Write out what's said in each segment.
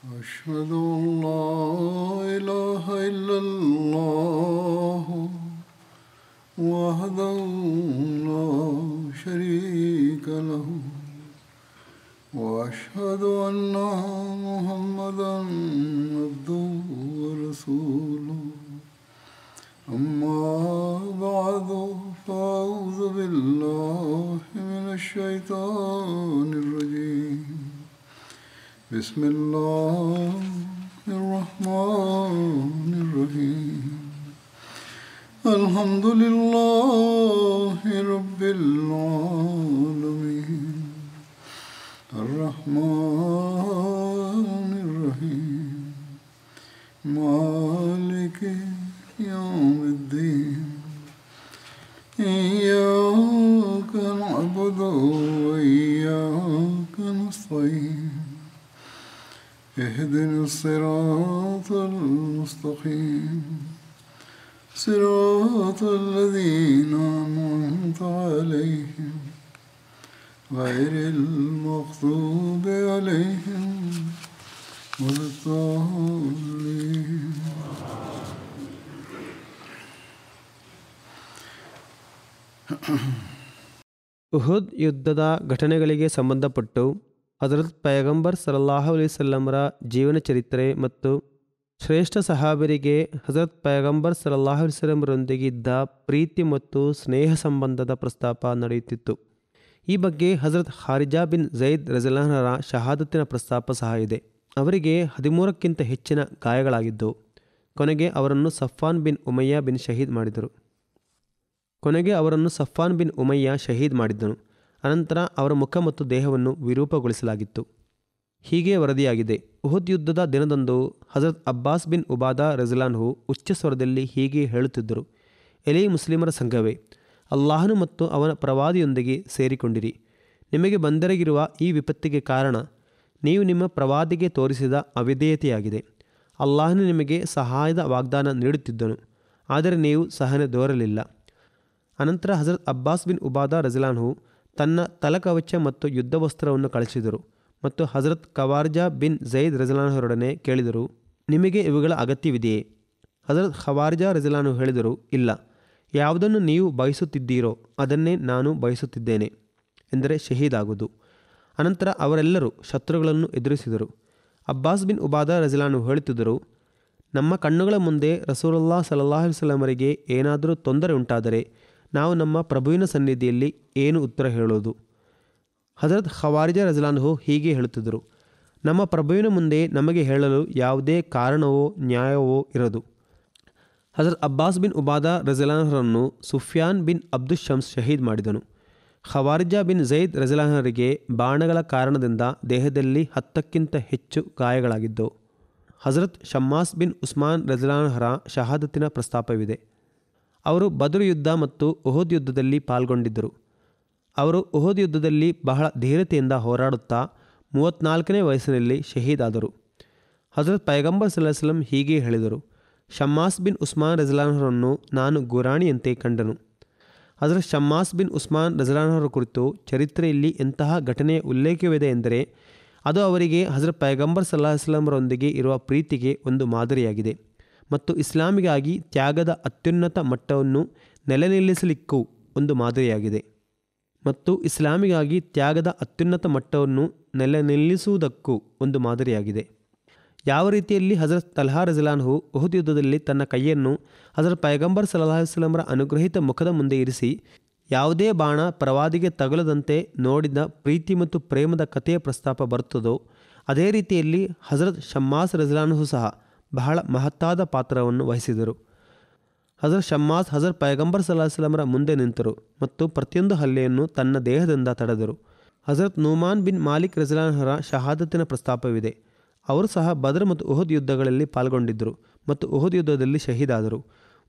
أشهد أن لا إله إلا الله وحده لا شريك له وأشهد أن محمدا عبده ورسوله أما بعد فأعوذ بالله من الشيطان الرجيم بسم الله الرحمن الرحيم الحمد لله رب العالمين الرحمن الرحيم مالك يوم الدين إياك نعبد وإياك نستعين اهدنا الصراط المستقيم صراط الذين أنعمت عليهم غير المغضوب عليهم ولا الضالين. ಉಹುದ್ ಯುದ್ಧದ ಘಟನೆಗಳಿಗೆ ಸಂಬಂಧಪಟ್ಟು ಹಜರತ್ ಪೈಗಂಬರ್ ಸಲ್ಲಲ್ಲಾಹು ಅಲೈಹಿ ವಸಲ್ಲಮರ ಜೀವನ ಚರಿತ್ರೆ ಮತ್ತು ಶ್ರೇಷ್ಠ ಸಹಾಬರಿಗೆ ಹಜರತ್ ಪೈಗಂಬರ್ ಸಲ್ಲಲ್ಲಾಹು ಅಲೈಹಿ ವಸಲ್ಲಮರೊಂದಿಗಿದ್ದ ಪ್ರೀತಿ ಮತ್ತು ಸ್ನೇಹ ಸಂಬಂಧದ ಪ್ರಸ್ತಾಪ ನಡೆಯುತ್ತಿತ್ತು. ಈ ಬಗ್ಗೆ ಹಜರತ್ ಖಾರಿಜಾ ಬಿನ್ ಝೈದ್ ರಜಲಾನರ ಶಹಾದತ್ತಿನ ಪ್ರಸ್ತಾಪ ಸಹ ಇದೆ. ಅವರಿಗೆ 13ಕ್ಕಿಂತ ಹೆಚ್ಚಿನ ಗಾಯಗಳಾಗಿದ್ದವು. ಕೊನೆಗೆ ಅವರನ್ನು ಸಫ್ವಾನ್ ಬಿನ್ ಉಮಯ್ಯ ಶಹೀದ್ ಮಾಡಿದ್ದನು. ಅನಂತರ ಅವರ ಮುಖ ಮತ್ತು ದೇಹವನ್ನು ವಿರೂಪಗೊಳಿಸಲಾಗಿತ್ತು. ಹೀಗೆ ವರದಿಯಾಗಿದೆ. ಉಹುದ್ ಯುದ್ಧದ ದಿನದಂದು ಹಜರತ್ ಅಬ್ಬಾಸ್ ಬಿನ್ ಉಬಾದಾ ರಜಲಾನ್ಹು ಉಚ್ಚ ಸ್ವರದಲ್ಲಿ ಹೀಗೆ ಹೇಳುತ್ತಿದ್ದರು: ಎಲೈ ಮುಸ್ಲಿಮರ ಸಂಘವೇ, ಅಲ್ಲಾಹನು ಮತ್ತು ಅವನ ಪ್ರವಾದಿಯೊಂದಿಗೆ ಸೇರಿಕೊಂಡಿರಿ. ನಿಮಗೆ ಬಂದೆರಗಿರುವ ಈ ವಿಪತ್ತಿಗೆ ಕಾರಣ ನೀವು ನಿಮ್ಮ ಪ್ರವಾದಿಗೆ ತೋರಿಸಿದ ಅವಿಧೇಯತೆಯಾಗಿದೆ. ಅಲ್ಲಾಹನು ನಿಮಗೆ ಸಹಾಯದ ವಾಗ್ದಾನ ನೀಡುತ್ತಿದ್ದನು, ಆದರೆ ನೀವು ಸಹನೆ ದೋರಲಿಲ್ಲ. ಅನಂತರ ಹಜರತ್ ಅಬ್ಬಾಸ್ ಬಿನ್ ಉಬಾದಾ ರಜಲಾನ್ಹು ತನ್ನ ತಲಕವಚ ಮತ್ತು ಯುದ್ಧ ವಸ್ತ್ರವನ್ನು ಕಳಿಸಿದರು ಮತ್ತು ಹಜರತ್ ಖವಾರ್ಜಾ ಬಿನ್ ಝೈದ್ ರಜಲಾನ್ಹರೊಡನೆ ಕೇಳಿದರು, ನಿಮಗೆ ಇವುಗಳ ಅಗತ್ಯವಿದೆಯೇ? ಹಜರತ್ ಖವಾರ್ಜಾ ರಜಲಾನ್ಹು ಹೇಳಿದರು, ಇಲ್ಲ, ಯಾವುದನ್ನು ನೀವು ಬಯಸುತ್ತಿದ್ದೀರೋ ಅದನ್ನೇ ನಾನು ಬಯಸುತ್ತಿದ್ದೇನೆ, ಎಂದರೆ ಶಹೀದಾಗುವುದು. ಅನಂತರ ಅವರೆಲ್ಲರೂ ಶತ್ರುಗಳನ್ನು ಎದುರಿಸಿದರು. ಅಬ್ಬಾಸ್ ಬಿನ್ ಉಬಾದಾ ರಜಲಾನ್ಹು ಹೇಳುತ್ತಿದ್ದರು, ನಮ್ಮ ಕಣ್ಣುಗಳ ಮುಂದೆ ರಸೂಲುಲ್ಲಾಹ್ ಸಲ್ಲಲ್ಲಾಹು ಅಲೈಹಿ ವಸಲ್ಲಮರಿಗೆ ಏನಾದರೂ ತೊಂದರೆ ಉಂಟಾದರೆ ನಾವು ನಮ್ಮ ಪ್ರಭುವಿನ ಸನ್ನಿಧಿಯಲ್ಲಿ ಏನು ಉತ್ತರ ಹೇಳೋದು? ಹಜರತ್ ಖವಾರಿಜಾ ರಜಲಾನ್ಹು ಹೀಗೆ ಹೇಳುತ್ತಿದ್ದರು, ನಮ್ಮ ಪ್ರಭುವಿನ ಮುಂದೆ ನಮಗೆ ಹೇಳಲು ಯಾವುದೇ ಕಾರಣವೋ ನ್ಯಾಯವೋ ಇರದು. ಹಜರತ್ ಅಬ್ಬಾಸ್ ಬಿನ್ ಉಬಾದಾ ರಜಲಾನ್ಹರನ್ನು ಸುಫ್ಯಾನ್ ಬಿನ್ ಅಬ್ದುಲ್ ಶಮ್ಸ್ ಶಹೀದ್ ಮಾಡಿದನು. ಖವಾರಿಜಾ ಬಿನ್ ಝೈದ್ ರಜಲಾನ್ಹರಿಗೆ ಬಾಣಗಳ ಕಾರಣದಿಂದ ದೇಹದಲ್ಲಿ 10ಕ್ಕಿಂತ ಹೆಚ್ಚು ಗಾಯಗಳಾಗಿದ್ದವು. ಹಜರತ್ ಶಮ್ಮಾಸ್ ಬಿನ್ ಉಸ್ಮಾನ್ ರಜಲಾನ್ಹರ ಶಹಾದತ್ತಿನ ಪ್ರಸ್ತಾಪವಿದೆ. ಅವರು ಬದ್ರ್ ಯುದ್ಧ ಮತ್ತು ಉಹುದ್ ಯುದ್ಧದಲ್ಲಿ ಪಾಲ್ಗೊಂಡಿದ್ದರು. ಅವರು ಉಹುದ್ ಯುದ್ಧದಲ್ಲಿ ಬಹಳ ಧೀರತೆಯಿಂದ ಹೋರಾಡುತ್ತಾ 34ನೇ ವಯಸ್ಸಿನಲ್ಲಿ ಶಹೀದಾದರು. ಹಜರತ್ ಪೈಗಂಬರ್ ಸಲ್ಲಲ್ಲಾಹು ಅಲೈಹಿ ವಸಲ್ಲಂ ಹೀಗೆ ಹೇಳಿದರು, ಶಮ್ಮಾಸ್ ಬಿನ್ ಉಸ್ಮಾನ್ ರಜಲಾನ್ಹರನ್ನು ನಾನು ಗುರಾಣಿಯಂತೆ ಕಂಡನು. ಹಜರತ್ ಶಮ್ಮಾಸ್ ಬಿನ್ ಉಸ್ಮಾನ್ ರಜಲಾನ್ಹರ ಕುರಿತು ಚರಿತ್ರೆಯಲ್ಲಿ ಎಂತಹ ಘಟನೆಯ ಉಲ್ಲೇಖವಿದೆ ಎಂದರೆ ಅದು ಅವರಿಗೆ ಹಜರತ್ ಪೈಗಂಬರ್ ಸಲ್ಲಲ್ಲಾಹು ಅಲೈಹಿ ವಸಲ್ಲಮರೊಂದಿಗೆ ಇರುವ ಪ್ರೀತಿಗೆ ಒಂದು ಮಾದರಿಯಾಗಿದೆ ಮತ್ತು ಇಸ್ಲಾಮಿಗಾಗಿ ತ್ಯಾಗದ ಅತ್ಯುನ್ನತ ಮಟ್ಟವನ್ನು ನೆಲೆನಿಲ್ಲಿಸಲಿಕ್ಕೂ ಒಂದು ಮಾದರಿಯಾಗಿದೆ ನೆಲೆನಿಲ್ಲಿಸುವುದಕ್ಕೂ ಒಂದು ಮಾದರಿಯಾಗಿದೆ. ಯಾವ ರೀತಿಯಲ್ಲಿ ಹಜರತ್ ತಲ್ಹಾ ರಜಲಾನ್ಹು ಉಹುದ್ ಯುದ್ಧದಲ್ಲಿ ತನ್ನ ಕೈಯನ್ನು ಹಜರತ್ ಪೈಗಂಬರ್ ಸಲ್ಲಲ್ಲಾಹು ಅಲೈಹಿ ವಸಲ್ಲಮರ ಅನುಗ್ರಹಿತ ಮುಖದ ಮುಂದೆ ಇರಿಸಿ ಯಾವುದೇ ಬಾಣ ಪ್ರವಾದಿಗೆ ತಗುಲದಂತೆ ನೋಡಿದ ಪ್ರೀತಿ ಮತ್ತು ಪ್ರೇಮದ ಕಥೆಯ ಪ್ರಸ್ತಾಪ ಬರುತ್ತದೋ, ಅದೇ ರೀತಿಯಲ್ಲಿ ಹಜರತ್ ಶಮ್ಮಾಸ್ ರಜಲಾನ್ಹು ಸಹ ಬಹಳ ಮಹತ್ತಾದ ಪಾತ್ರವನ್ನು ವಹಿಸಿದರು. ಹಜರತ್ ಶಮ್ಮಾಸ್ ಹಜರತ್ ಪೈಗಂಬರ್ ಸಲ್ಲಲ್ಲಾಹು ಅಲೈಹಿ ವಸಲ್ಲಮರ ಮುಂದೆ ನಿಂತರು ಮತ್ತು ಪ್ರತಿಯೊಂದು ಹಲ್ಲೆಯನ್ನು ತನ್ನ ದೇಹದಿಂದ ತಡೆದರು. ಹಜರತ್ ನೂಮಾನ್ ಬಿನ್ ಮಾಲಿಕ್ ರಜಲಾನ್ಹರ ಶಹಾದತ್ತಿನ ಪ್ರಸ್ತಾಪವಿದೆ. ಅವರು ಸಹ ಬದ್ರ್ ಮತ್ತು ಉಹುದ್ ಯುದ್ಧಗಳಲ್ಲಿ ಪಾಲ್ಗೊಂಡಿದ್ದರು ಮತ್ತು ಉಹುದ್ ಯುದ್ಧದಲ್ಲಿ ಶಹೀದಾದರು.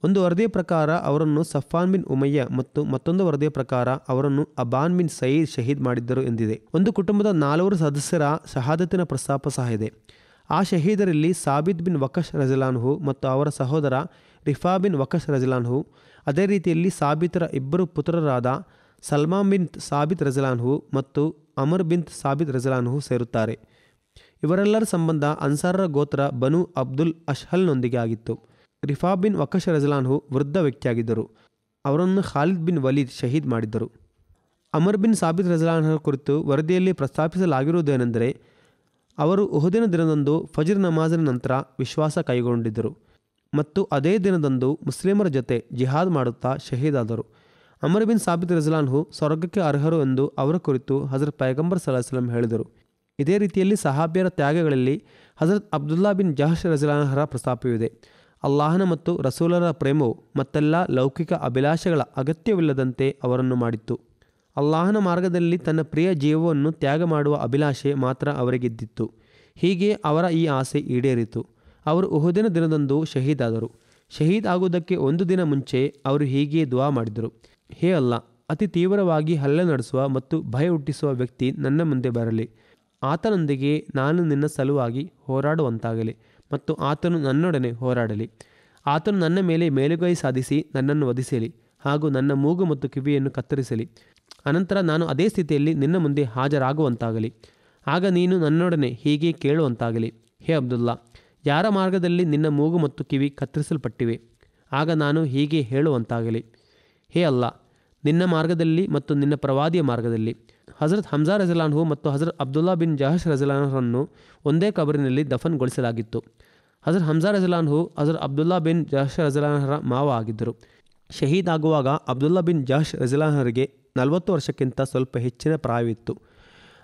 ಒಂದು ವರದಿಯ ಪ್ರಕಾರ ಅವರನ್ನು ಸಫ್ವಾನ್ ಬಿನ್ ಉಮಯ್ಯ ಮತ್ತು ಮತ್ತೊಂದು ವರದಿಯ ಪ್ರಕಾರ ಅವರನ್ನು ಅಬಾನ್ ಬಿನ್ ಸಯೀದ್ ಶಹೀದ್ ಮಾಡಿದ್ದರು ಎಂದಿದೆ. ಒಂದು ಕುಟುಂಬದ 4 ಸದಸ್ಯರ ಶಹಾದತ್ತಿನ ಪ್ರಸ್ತಾಪ ಸಹ ಇದೆ. ಆ ಶಹೀದರಲ್ಲಿ ಸಾಬಿತ್ ಬಿನ್ ವಕಶ್ ರಜಲಾನ್ಹು ಮತ್ತು ಅವರ ಸಹೋದರ ರಿಫಾ ಬಿನ್ ವಕಶ್ ರಜಲಾನ್ಹು, ಅದೇ ರೀತಿಯಲ್ಲಿ ಸಾಬಿತರ ಇಬ್ಬರು ಪುತ್ರರಾದ ಸಲ್ಮಾ ಬಿನ್ ಸಾಬಿತ್ ರಜಲಾನ್ಹು ಮತ್ತು ಅಮರ್ ಬಿನ್ ಸಾಬಿತ್ ರಜಲಾನ್ಹು ಸೇರುತ್ತಾರೆ. ಇವರೆಲ್ಲರ ಸಂಬಂಧ ಅನ್ಸಾರರ ಗೋತ್ರ ಬನು ಅಬ್ದುಲ್ ಅಶ್ಹಲ್ನೊಂದಿಗೆ ಆಗಿತ್ತು. ರಿಫಾ ಬಿನ್ ವಕಶ್ ರಜಲಾನ್ಹು ವೃದ್ಧ ವ್ಯಕ್ತಿಯಾಗಿದ್ದರು. ಅವರನ್ನು ಖಾಲಿದ್ ಬಿನ್ ವಲೀದ್ ಶಹೀದ್ ಮಾಡಿದ್ದರು. ಅಮರ್ ಬಿನ್ ಸಾಬಿತ್ ರಜಲಾನ್ಹರ ಕುರಿತು ವರದಿಯಲ್ಲಿ ಪ್ರಸ್ತಾಪಿಸಲಾಗಿರುವುದೇನೆಂದರೆ, ಅವರು ಉಹುದಿನ ದಿನದಂದು ಫಜ್ರ್ ನಮಾಜಿನ ನಂತರ ವಿಶ್ವಾಸ ಕೈಗೊಂಡಿದ್ದರು ಮತ್ತು ಅದೇ ದಿನದಂದು ಮುಸ್ಲಿಮರ ಜೊತೆ ಜಿಹಾದ್ ಮಾಡುತ್ತಾ ಶಹೀದಾದರು. ಅಮರ್ ಬಿನ್ ಸಾಬಿತ್ ರಜಲಾನ್ಹು ಸ್ವರ್ಗಕ್ಕೆ ಅರ್ಹರು ಎಂದು ಅವರ ಕುರಿತು ಹಜರತ್ ಪೈಗಂಬರ್ ಸಲ್ಲಲ್ಲಾಹು ಅಲೈಹಿ ವಸಲ್ಲಂ ಹೇಳಿದರು. ಇದೇ ರೀತಿಯಲ್ಲಿ ಸಹಾಬಿಯರ ತ್ಯಾಗಗಳಲ್ಲಿ ಹಜರತ್ ಅಬ್ದುಲ್ಲಾ ಬಿನ್ ಜಹಶ್ ರಜಲಾನ್ಹರ ಪ್ರಸ್ತಾಪವಿದೆ. ಅಲ್ಲಾಹನ ಮತ್ತು ರಸೂಲರ ಪ್ರೇಮವು ಮತ್ತೆಲ್ಲ ಲೌಕಿಕ ಅಭಿಲಾಷೆಗಳ ಅಗತ್ಯವಿಲ್ಲದಂತೆ ಅವರನ್ನು ಮಾಡಿತ್ತು. ಅಲ್ಲಾಹನ ಮಾರ್ಗದಲ್ಲಿ ತನ್ನ ಪ್ರಿಯ ಜೀವವನ್ನು ತ್ಯಾಗ ಮಾಡುವ ಅಭಿಲಾಷೆ ಮಾತ್ರ ಅವರಿಗಿದ್ದಿತ್ತು. ಹೀಗೆ ಅವರ ಈ ಆಸೆ ಈಡೇರಿತು. ಅವರು ಉಹುದಿನ ದಿನದಂದು ಶಹೀದಾದರು. ಶಹೀದ್ ಆಗುವುದಕ್ಕೆ ಒಂದು ದಿನ ಮುಂಚೆ ಅವರು ಹೀಗೆ ದುವಾ ಮಾಡಿದರು: ಹೇ ಅಲ್ಲ, ಅತಿ ತೀವ್ರವಾಗಿ ಹಲ್ಲೆ ನಡೆಸುವ ಮತ್ತು ಭಯ ಹುಟ್ಟಿಸುವ ವ್ಯಕ್ತಿ ನನ್ನ ಮುಂದೆ ಬರಲಿ. ಆತನೊಂದಿಗೆ ನಾನು ನಿನ್ನ ಸಲುವಾಗಿ ಹೋರಾಡುವಂತಾಗಲಿ ಮತ್ತು ಆತನು ನನ್ನೊಡನೆ ಹೋರಾಡಲಿ. ಆತನು ನನ್ನ ಮೇಲೆ ಮೇಲುಗೈ ಸಾಧಿಸಿ ನನ್ನನ್ನು ವಧಿಸಲಿ ಹಾಗೂ ನನ್ನ ಮೂಗು ಮತ್ತು ಕಿವಿಯನ್ನು ಕತ್ತರಿಸಲಿ. ಅನಂತರ ನಾನು ಅದೇ ಸ್ಥಿತಿಯಲ್ಲಿ ನಿನ್ನ ಮುಂದೆ ಹಾಜರಾಗುವಂತಾಗಲಿ. ಆಗ ನೀನು ನನ್ನೊಡನೆ ಹೀಗೆ ಕೇಳುವಂತಾಗಲಿ: ಹೇ ಅಬ್ದುಲ್ಲಾ, ಯಾರ ಮಾರ್ಗದಲ್ಲಿ ನಿನ್ನ ಮೂಗು ಮತ್ತು ಕಿವಿ ಕತ್ತರಿಸಲ್ಪಟ್ಟಿವೆ? ಆಗ ನಾನು ಹೀಗೆ ಹೇಳುವಂತಾಗಲಿ: ಹೇ ಅಲ್ಲ, ನಿನ್ನ ಮಾರ್ಗದಲ್ಲಿ ಮತ್ತು ನಿನ್ನ ಪ್ರವಾದಿಯ ಮಾರ್ಗದಲ್ಲಿ. ಹಜರತ್ ಹಮ್ಜಾ ರಜಲಾನ್ಹು ಮತ್ತು ಹಜರತ್ ಅಬ್ದುಲ್ಲಾ ಬಿನ್ ಜಹಶ್ ರಜಲಾನ್ಹರನ್ನು ಒಂದೇ ಕಬರಿನಲ್ಲಿ ದಫನ್ಗೊಳಿಸಲಾಗಿತ್ತು. ಹಜರತ್ ಹಮ್ಜಾ ರಜಲಾನ್ಹು ಹಜರತ್ ಅಬ್ದುಲ್ಲಾ ಬಿನ್ ಜಹಶ್ ರಜಲಾನ್ಹರ ಮಾವ ಆಗಿದ್ದರು. ಶಹೀದ್ ಆಗುವಾಗ ಅಬ್ದುಲ್ಲಾ ಬಿನ್ ಜಹಶ್ ರಜಲಾನ್ಹರಿಗೆ 40 ವರ್ಷಕ್ಕಿಂತ ಸ್ವಲ್ಪ ಹೆಚ್ಚಿನ ಪ್ರಾಯವಿತ್ತು.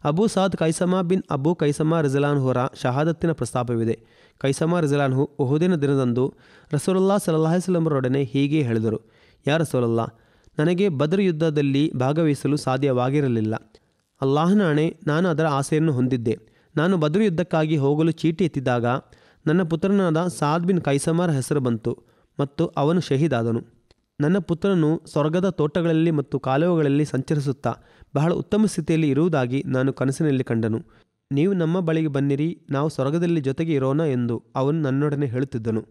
Abu Saad Khaithama bin Abu Khaithama ರಜಲಾನ್ಹುರ ಶಹಾದತ್ತಿನ ಪ್ರಸ್ತಾಪವಿದೆ. ಕೈಸಮಾ ರಜಲಾನ್ಹು ಉಹುದಿನ ದಿನದಂದು ರಸೂಲುಲ್ಲಾಹ್ ಸಲ್ಲಲ್ಲಾಹು ಅಲೈಹಿ ವಸಲ್ಲಮರೊಡನೆ ಹೀಗೆ ಹೇಳಿದರು: ಯಾ ರಸೂಲಲ್ಲಾ, ನನಗೆ ಬದ್ರ್ ಯುದ್ಧದಲ್ಲಿ ಭಾಗವಹಿಸಲು ಸಾಧ್ಯವಾಗಿರಲಿಲ್ಲ. ಅಲ್ಲಾಹನ ಆಣೆ, ನಾನು ಅದರ ಆಸೆಯನ್ನು ಹೊಂದಿದ್ದೆ. ನಾನು ಬದ್ರ್ ಯುದ್ಧಕ್ಕಾಗಿ ಹೋಗಲು ಚೀಟಿ ಎತ್ತಿದಾಗ ನನ್ನ ಪುತ್ರನಾದ ಸಾದ್ ಬಿನ್ ಕೈಸಮಾರ ಹೆಸರು ಬಂತು ಮತ್ತು ಅವನು ಶಹೀದಾದನು. ನನ್ನ ಪುತ್ರನು ಸ್ವರ್ಗದ ತೋಟಗಳಲ್ಲಿ ಮತ್ತು ಕಾಲುವೆಗಳಲ್ಲಿ ಸಂಚರಿಸುತ್ತಾ ಬಹಳ ಉತ್ತಮ ಸ್ಥಿತಿಯಲ್ಲಿ ಇರುವುದಾಗಿ ನಾನು ಕನಸಿನಲ್ಲಿ ಕಂಡನು. ನೀವು ನಮ್ಮ ಬಳಿಗೆ ಬನ್ನಿರಿ, ನಾವು ಸ್ವರ್ಗದಲ್ಲಿ ಜೊತೆಗೆ ಇರೋಣ ಎಂದು ಅವನು ನನ್ನೊಡನೆ ಹೇಳುತ್ತಿದ್ದನು.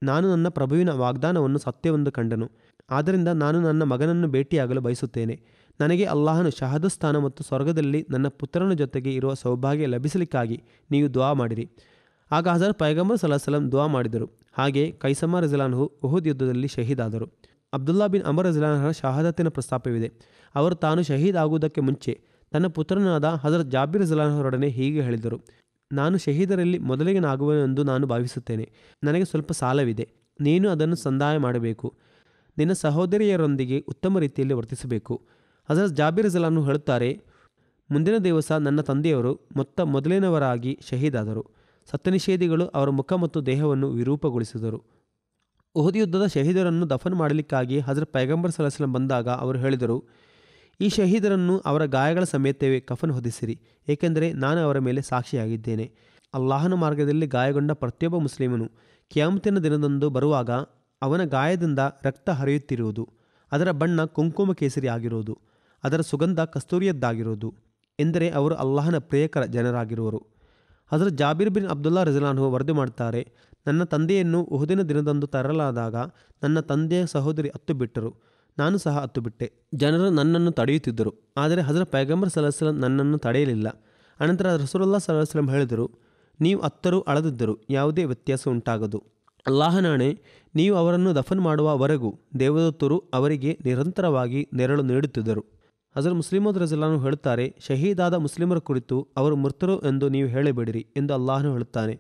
ನಾನು ನನ್ನ ಪ್ರಭುವಿನ ವಾಗ್ದಾನವನ್ನು ಸತ್ಯವೆಂದು ಕಂಡನು. ಆದ್ದರಿಂದ ನಾನು ನನ್ನ ಮಗನನ್ನು ಭೇಟಿಯಾಗಲು ಬಯಸುತ್ತೇನೆ. ನನಗೆ ಅಲ್ಲಾಹನು ಶಹಾದತ್ ಸ್ಥಾನ ಮತ್ತು ಸ್ವರ್ಗದಲ್ಲಿ ನನ್ನ ಪುತ್ರನ ಜೊತೆಗೆ ಇರುವ ಸೌಭಾಗ್ಯ ಲಭಿಸಲಿಕ್ಕಾಗಿ ನೀವು ದುವಾ ಮಾಡಿರಿ. ಆಗ ಹಜರತ್ ಪೈಗಂಬರ್ ಸಲ್ಲಲ್ಲಾಹು ಅಲೈಹಿ ವಸಲ್ಲಂ ದುವಾ ಮಾಡಿದರು. ಹಾಗೆ ಕೈಸಮಾ ರಜಲಾನ್ಹು ಉಹುದ್ ಯುದ್ಧದಲ್ಲಿ ಶಹೀದಾದರು. ಅಬ್ದುಲ್ಲಾ ಬಿನ್ ಅಮರ್ ರಜಲಾನ್ಹರ ಶಹಾದತ್ತಿನ ಪ್ರಸ್ತಾಪವಿದೆ. ಅವರು ತಾನು ಶಹೀದ್ ಆಗುವುದಕ್ಕೆ ಮುಂಚೆ ತನ್ನ ಪುತ್ರನಾದ ಹಜರತ್ ಜಾಬಿರ್ ರಜಲಾನ್ಹರೊಡನೆ ಹೀಗೆ ಹೇಳಿದರು: ನಾನು ಶಹೀದರಲ್ಲಿ ಮೊದಲಿಗನಾಗುವೆನೆಂದು ನಾನು ಭಾವಿಸುತ್ತೇನೆ. ನನಗೆ ಸ್ವಲ್ಪ ಸಾಲವಿದೆ. ನೀನು ಅದನ್ನು ಸಂದಾಯ ಮಾಡಬೇಕು. ನಿನ್ನ ಸಹೋದರಿಯರೊಂದಿಗೆ ಉತ್ತಮ ರೀತಿಯಲ್ಲಿ ವರ್ತಿಸಬೇಕು. ಹಜರತ್ ಜಾಬಿರ್ ರಜಲಾನ್ಹು ಹೇಳುತ್ತಾರೆ: ಮುಂದಿನ ದಿವಸ ನನ್ನ ತಂದೆಯವರು ಮೊದಲಿನವರಾಗಿ ಶಹೀದಾದರು. ಸತ್ಯನಿಷೇಧಿಗಳು ಅವರ ಮುಖ ಮತ್ತು ದೇಹವನ್ನು ವಿರೂಪಗೊಳಿಸಿದರು. ಉಹುದ್ ಯುದ್ಧದ ಶಹೀದರನ್ನು ದಫನ್ ಮಾಡಲಿಕ್ಕಾಗಿ ಹಜರತ್ ಪೈಗಂಬರ್ ಸಲ್ಲಲ್ಲಾಹು ಅಲೈಹಿ ವಸಲ್ಲಂ ಬಂದಾಗ ಅವರು ಹೇಳಿದರು: ಈ ಶಹೀದರನ್ನು ಅವರ ಗಾಯಗಳ ಸಮೇತವೇ ಕಫನ್ ಹೊದಿಸಿರಿ, ಏಕೆಂದರೆ ನಾನು ಅವರ ಮೇಲೆ ಸಾಕ್ಷಿಯಾಗಿದ್ದೇನೆ. ಅಲ್ಲಾಹನ ಮಾರ್ಗದಲ್ಲಿ ಗಾಯಗೊಂಡ ಪ್ರತಿಯೊಬ್ಬ ಮುಸ್ಲಿಮನು ಕಿಯಾಮತಿನ ದಿನದಂದು ಬರುವಾಗ ಅವನ ಗಾಯದಿಂದ ರಕ್ತ ಹರಿಯುತ್ತಿರುವುದು, ಅದರ ಬಣ್ಣ ಕುಂಕುಮ ಕೇಸರಿ ಆಗಿರುವುದು, ಅದರ ಸುಗಂಧ ಕಸ್ತೂರಿಯದ್ದಾಗಿರುವುದು, ಎಂದರೆ ಅವರು ಅಲ್ಲಾಹನ ಪ್ರಿಯಕರ ಜನರಾಗಿರುವರು. ಹಜರತ್ ಜಾಬಿರ್ ಬಿನ್ ಅಬ್ದುಲ್ಲಾ ರಜಲಾನ್ಹು ವರದಿ ಮಾಡ್ತಾರೆ: ನನ್ನ ತಂದೆಯನ್ನು ಉಹುದಿನ ದಿನದಂದು ತರಲಾದಾಗ ನನ್ನ ತಂದೆಯ ಸಹೋದರಿ ಅತ್ತು ಬಿಟ್ಟರು. ನಾನು ಸಹ ಅತ್ತು ಬಿಟ್ಟೆ. ಜನರು ನನ್ನನ್ನು ತಡೆಯುತ್ತಿದ್ದರು, ಆದರೆ ಹಜರತ್ ಪೈಗಂಬರ್ ಸಲ್ಲಲ್ಲಾಹು ಅಲೈಹಿ ವಸಲ್ಲಂ ನನ್ನನ್ನು ತಡೆಯಲಿಲ್ಲ. ಅನಂತರ ರಸೂಲುಲ್ಲಾಹ್ ಸಲ್ಲಲ್ಲಾಹು ಅಲೈಹಿ ವಸಲ್ಲಂ ಹೇಳಿದರು: ನೀವು ಅತ್ತರೂ ಅಳದಿದ್ದರೂ ಯಾವುದೇ ವ್ಯತ್ಯಾಸ ಉಂಟಾಗದು. ಅಲ್ಲಾಹನಾಣೆ, ನೀವು ಅವರನ್ನು ದಫನ್ ಮಾಡುವವರೆಗೂ ದೇವದೂತರು ಅವರಿಗೆ ನಿರಂತರವಾಗಿ ನೆರಳು ನೀಡುತ್ತಿದ್ದರು. ಹಜರತ್ ಮುಸ್ಲಿಮೌದ್ ರಜಲಾನ್ಹು ಹೇಳುತ್ತಾರೆ: ಶಹೀದಾದ ಮುಸ್ಲಿಮರ ಕುರಿತು ಅವರು ಮೃತರು ಎಂದು ನೀವು ಹೇಳಬೇಡಿರಿ ಎಂದು ಅಲ್ಲಾಹನು ಹೇಳುತ್ತಾನೆ.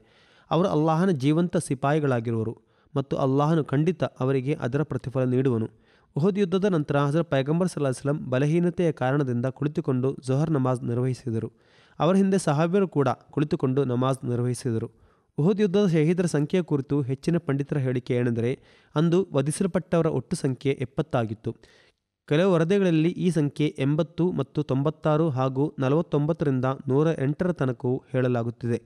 ಅವರು ಅಲ್ಲಾಹನ ಜೀವಂತ ಸಿಪಾಯಿಗಳಾಗಿರುವರು ಮತ್ತು ಅಲ್ಲಾಹನು ಖಂಡಿತ ಅವರಿಗೆ ಅದರ ಪ್ರತಿಫಲ ನೀಡುವನು. ಉಹುದ್ ಯುದ್ಧದ ನಂತರ ಹಜರತ್ ಪೈಗಂಬರ್ ಸಲ್ಲಲ್ಲಾಹು ಅಲೈಹಿ ವಸಲ್ಲಂ ಬಲಹೀನತೆಯ ಕಾರಣದಿಂದ ಕುಳಿತುಕೊಂಡು ಜೊಹರ್ ನಮಾಜ್ ನಿರ್ವಹಿಸಿದರು. ಅವರ ಹಿಂದೆ ಸಹಾಬಿಯರು ಕೂಡ ಕುಳಿತುಕೊಂಡು ನಮಾಜ್ ನಿರ್ವಹಿಸಿದರು. ಉಹುದ್ ಯುದ್ಧದ ಶಹೀದರ ಸಂಖ್ಯೆಯ ಕುರಿತು ಹೆಚ್ಚಿನ ಪಂಡಿತರ ಹೇಳಿಕೆ ಏನೆಂದರೆ, ಅಂದು ವಧಿಸಲ್ಪಟ್ಟವರ ಒಟ್ಟು ಸಂಖ್ಯೆ 70 ಆಗಿತ್ತು. ಕೆಲವು ವರದಿಗಳಲ್ಲಿ ಈ ಸಂಖ್ಯೆ 80 ಮತ್ತು 96 ಹಾಗೂ 49ರಿಂದ 108ರ ತನಕವೂ ಹೇಳಲಾಗುತ್ತಿದೆ.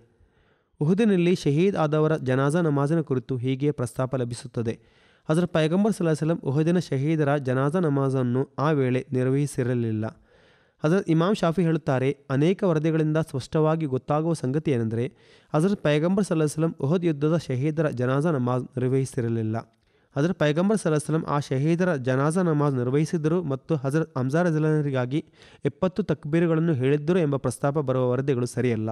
ಉಹುದಿನಲ್ಲಿ ಶಹೀದ್ ಆದವರ ಜನಾಜಾ ನಮಾಜಿನ ಕುರಿತು ಹೀಗೆ ಪ್ರಸ್ತಾಪ ಲಭಿಸುತ್ತದೆ: ಹಜರತ್ ಪೈಗಂಬರ್ ಸಲ್ಲಲ್ಲಾಹು ಅಲೈಹಿ ವಸಲ್ಲಂ ಉಹುದಿನ ಶಹೀದರ ಜನಾಜಾ ನಮಾಜನ್ನು ಆ ವೇಳೆ ನಿರ್ವಹಿಸಿರಲಿಲ್ಲ. ಹಜರತ್ ಇಮಾಮ್ ಶಾಫಿ ಹೇಳುತ್ತಾರೆ: ಅನೇಕ ವರದಿಗಳಿಂದ ಸ್ಪಷ್ಟವಾಗಿ ಗೊತ್ತಾಗುವ ಸಂಗತಿ ಏನೆಂದರೆ, ಹಜರತ್ ಪೈಗಂಬರ್ ಸಲ್ಲಲ್ಲಾಹು ಅಲೈಹಿ ವಸಲ್ಲಂ ಉಹುದ್ ಯುದ್ಧದ ಶಹೀದರ ಜನಾಜಾ ನಮಾಜ್ ನಿರ್ವಹಿಸಿರಲಿಲ್ಲ. ಹಜರತ್ ಪೈಗಂಬರ್ ಸಲ್ಲಲ್ಲಾಹು ಅಲೈಹಿ ವಸಲ್ಲಂ ಆ ಶಹೀದರ ಜನಾಜಾ ನಮಾಜ್ ನಿರ್ವಹಿಸಿದ್ದರು ಮತ್ತು ಹಜರತ್ ಹಮ್ಜಾ ರಜಲಾನ್ಹರಿಗಾಗಿ 70 ತಕ್ಬೀರುಗಳನ್ನು ಹೇಳಿದ್ದರು ಎಂಬ ಪ್ರಸ್ತಾಪ ಬರುವ ವರದಿಗಳು ಸರಿಯಲ್ಲ.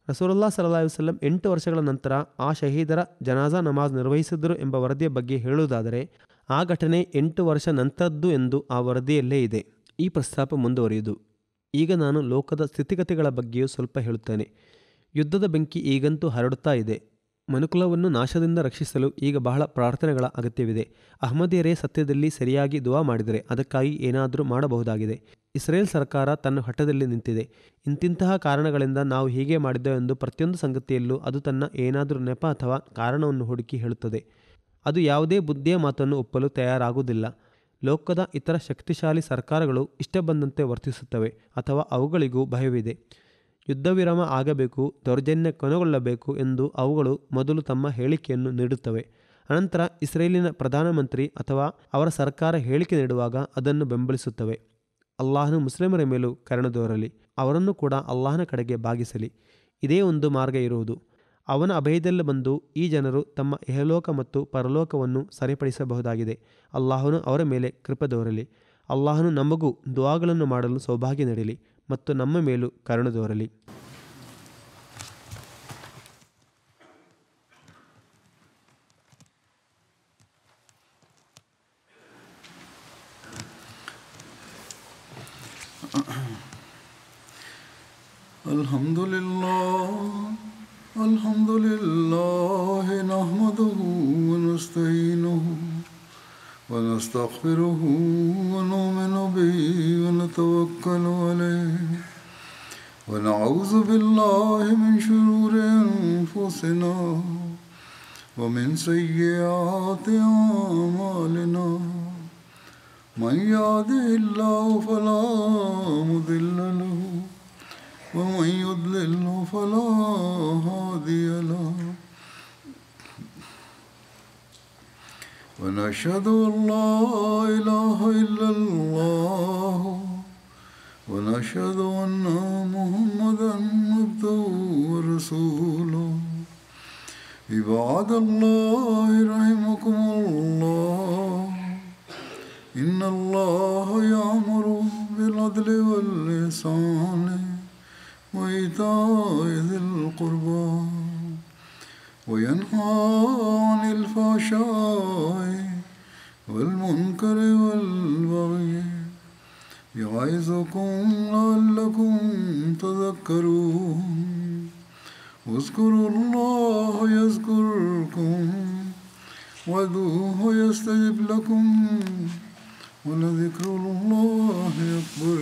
ರಸೂಲುಲ್ಲಾಹ ಸಲ್ಲಲ್ಲಾಹು ಅಲೈಹಿ ವಸಲ್ಲಂ 8 ವರ್ಷಗಳ ನಂತರ ಆ ಶಹೀದರ ಜನಾಜಾ ನಮಾಜ್ ನಿರ್ವಹಿಸಿದರು ಎಂಬ ವರದಿಯ ಬಗ್ಗೆ ಹೇಳುವುದಾದರೆ ಆ ಘಟನೆ 8 ವರ್ಷ ನಂತರದ್ದು ಎಂದು ಆ ವರದಿಯಲ್ಲೇ ಇದೆ. ಈ ಪ್ರಸ್ತಾಪ ಮುಂದುವರಿಯುವುದು. ಈಗ ನಾನು ಲೋಕದ ಸ್ಥಿತಿಗತಿಗಳ ಬಗ್ಗೆಯೂ ಸ್ವಲ್ಪ ಹೇಳುತ್ತೇನೆ. ಯುದ್ಧದ ಬೆಂಕಿ ಈಗಂತೂ ಹರಡುತ್ತಾ ಇದೆ. ಮನುಕುಲವನ್ನು ನಾಶದಿಂದ ರಕ್ಷಿಸಲು ಈಗ ಬಹಳ ಪ್ರಾರ್ಥನೆಗಳ ಅಗತ್ಯವಿದೆ. ಅಹ್ಮದಿಯರೇ ಸತ್ಯದಲ್ಲಿ ಸರಿಯಾಗಿ ದುವಾ ಮಾಡಿದರೆ ಅದಕ್ಕಾಗಿ ಏನಾದರೂ ಮಾಡಬಹುದಾಗಿದೆ. ಇಸ್ರೇಲ್ ಸರ್ಕಾರ ತನ್ನ ಹಠದಲ್ಲಿ ನಿಂತಿದೆ. ಇಂತಿಂತಹ ಕಾರಣಗಳಿಂದ ನಾವು ಹೀಗೆ ಮಾಡಿದ್ದೆವೆಂದು ಪ್ರತಿಯೊಂದು ಸಂಗತಿಯಲ್ಲೂ ಅದು ತನ್ನ ಏನಾದರೂ ನೆಪ ಅಥವಾ ಕಾರಣವನ್ನು ಹುಡುಕಿ ಹೇಳುತ್ತದೆ. ಅದು ಯಾವುದೇ ಬುದ್ಧಿಯ ಮಾತನ್ನು ಒಪ್ಪಲು ತಯಾರಾಗುವುದಿಲ್ಲ. ಲೋಕದ ಇತರ ಶಕ್ತಿಶಾಲಿ ಸರ್ಕಾರಗಳು ಇಷ್ಟ ಬಂದಂತೆ ವರ್ತಿಸುತ್ತವೆ ಅಥವಾ ಅವುಗಳಿಗೂ ಭಯವಿದೆ. ಯುದ್ಧ ವಿರಾಮ ಆಗಬೇಕು, ದೌರ್ಜನ್ಯ ಕೊನೆಗೊಳ್ಳಬೇಕು ಎಂದು ಅವುಗಳು ಮೊದಲು ತಮ್ಮ ಹೇಳಿಕೆಯನ್ನು ನೀಡುತ್ತವೆ. ಅನಂತರ ಇಸ್ರೇಲಿನ ಪ್ರಧಾನಮಂತ್ರಿ ಅಥವಾ ಅವರ ಸರ್ಕಾರ ಹೇಳಿಕೆ ನೀಡುವಾಗ ಅದನ್ನು ಬೆಂಬಲಿಸುತ್ತವೆ. ಅಲ್ಲಾಹನು ಮುಸ್ಲಿಮರ ಮೇಲೂ ಕರುಣೆ ತೋರಲಿ, ಅವರನ್ನು ಕೂಡ ಅಲ್ಲಾಹನ ಕಡೆಗೆ ಬಾಗಿಸಲಿ. ಇದೇ ಒಂದು ಮಾರ್ಗ ಇರುವುದು. ಅವನ ಅಭಯದಲ್ಲಿ ಬಂದು ಈ ಜನರು ತಮ್ಮ ಇಹಲೋಕ ಮತ್ತು ಪರಲೋಕವನ್ನು ಸರಿಪಡಿಸಬಹುದಾಗಿದೆ. ಅಲ್ಲಾಹನು ಅವರ ಮೇಲೆ ಕೃಪೆ ತೋರಲಿ. ಅಲ್ಲಾಹನು ನಮಗೂ ದುಆಗಳನ್ನು ಮಾಡಲು ಸೌಭಾಗ್ಯ ನೀಡಲಿ ಮತ್ತು ನಮ್ಮ ಮೇಲೂ ಕರುಣೆ ತೋರಲಿ. ಅಲ್ಹಮ್ದುಲಿಲ್ಲಾಹ ನಹ್ಮದುಹು ವ ನಸ್ತഈನುಹು ವ ನಸ್ತಗ್ಫಿರುಹು ವ ನು'ಮಿನು ಬಿಹಿ ವ ನತವಕ್ಕಲು ಅಲೈಹಿ ವ ನಅೂಜು ಬಿಲ್ಲಾಹಿ ಮಿನ್ ಶುರೂರಿ ಅನ್ಫುಸಿನಾ ವ ಮಿನ್ ಸಯ್ಯಿಆತಿ ಅಅಮಾಲಿನಾ ಮನ್ ಯಹ್ದಿಹಿಲ್ಲಾಹು ಫಲಾ ಮುದಿಲ್ಲ ಲಹು ومن يضلل فلا هادي له ونشهد أن لا إله إلا الله ونشهد أن محمدا عبده ورسوله عباد الله رحمكم الله إن الله يأمر بالعدل والإحسان وإيتاء ذي القربى وينهى عن الفحشاء والمنكر والبغي يعظكم لعلكم تذكرون اذكروا الله يذكركم وادعوه يستجب لكم ولذكر الله أكبر.